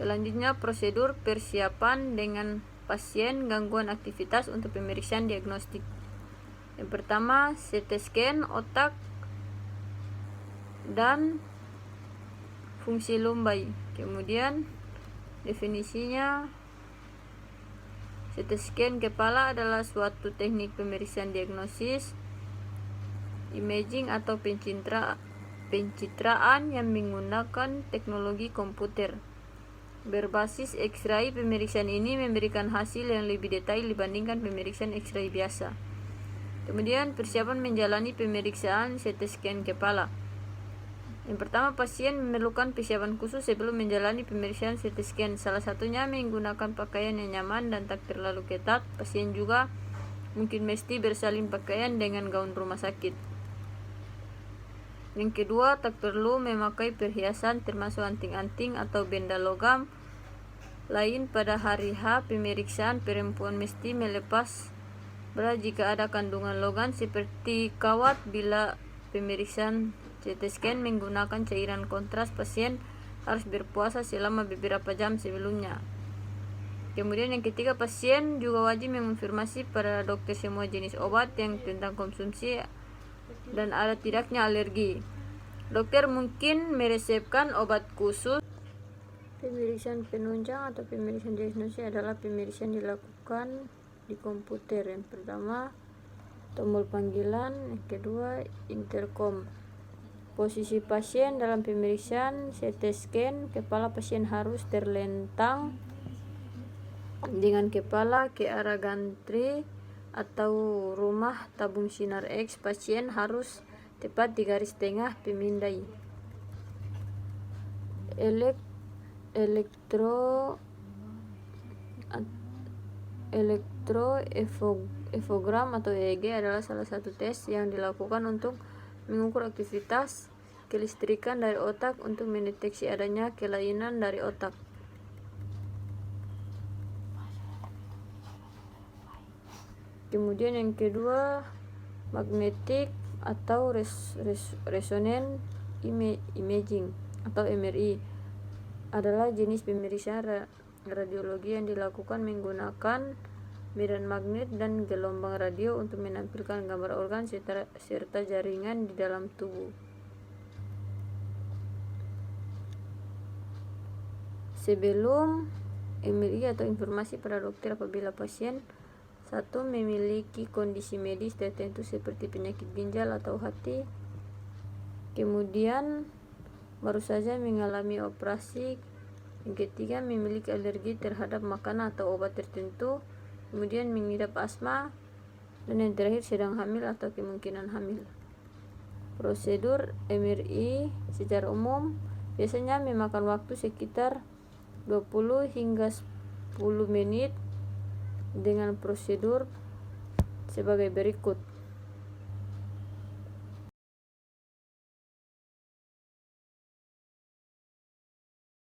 Selanjutnya, prosedur persiapan dengan pasien gangguan aktivitas untuk pemeriksaan diagnostik. Yang pertama, CT scan otak dan fungsi lumbai. Kemudian definisinya, CT scan kepala adalah suatu teknik pemeriksaan diagnosis imaging atau pencitraan yang menggunakan teknologi komputer berbasis X-ray. Pemeriksaan ini memberikan hasil yang lebih detail dibandingkan pemeriksaan X-ray biasa. Kemudian persiapan menjalani pemeriksaan CT scan kepala. Yang pertama, pasien memerlukan persiapan khusus sebelum menjalani pemeriksaan CT scan. Salah satunya menggunakan pakaian yang nyaman dan tak terlalu ketat. Pasien juga mungkin mesti bersalin pakaian dengan gaun rumah sakit. Yang kedua, tak perlu memakai perhiasan termasuk anting-anting atau benda logam lain pada hari H pemeriksaan. Perempuan mesti melepas bra jika ada kandungan logam seperti kawat. Bila pemeriksaan CT scan menggunakan cairan kontras, pasien harus berpuasa selama beberapa jam sebelumnya. Kemudian yang ketiga, pasien juga wajib mengonfirmasi pada dokter semua jenis obat yang tentang konsumsi dan ada tidaknya alergi. Dokter mungkin meresepkan obat khusus. Pemeriksaan penunjang atau pemeriksaan diagnosis adalah pemeriksaan dilakukan di komputer. Yang pertama, tombol panggilan. Yang kedua, intercom. Posisi pasien dalam pemeriksaan CT scan, kepala pasien harus terlentang dengan kepala ke arah gantri atau rumah tabung sinar X. Pasien harus tepat di garis tengah pemindai. Elektroencephalogram atau EEG adalah salah satu tes yang dilakukan untuk mengukur aktivitas kelistrikan dari otak untuk mendeteksi adanya kelainan dari otak. Kemudian yang kedua, magnetic atau resonance imaging atau MRI adalah jenis pemeriksaan radiologi yang dilakukan menggunakan medan magnet dan gelombang radio untuk menampilkan gambar organ serta jaringan di dalam tubuh. Sebelum MRI atau informasi pada dokter apabila pasien satu memiliki kondisi medis tertentu seperti penyakit ginjal atau hati, kemudian baru saja mengalami operasi. Yang ketiga, memiliki alergi terhadap makanan atau obat tertentu, kemudian mengidap asma, dan yang terakhir sedang hamil atau kemungkinan hamil. Prosedur MRI secara umum biasanya memakan waktu sekitar 20 hingga 10 menit dengan prosedur sebagai berikut.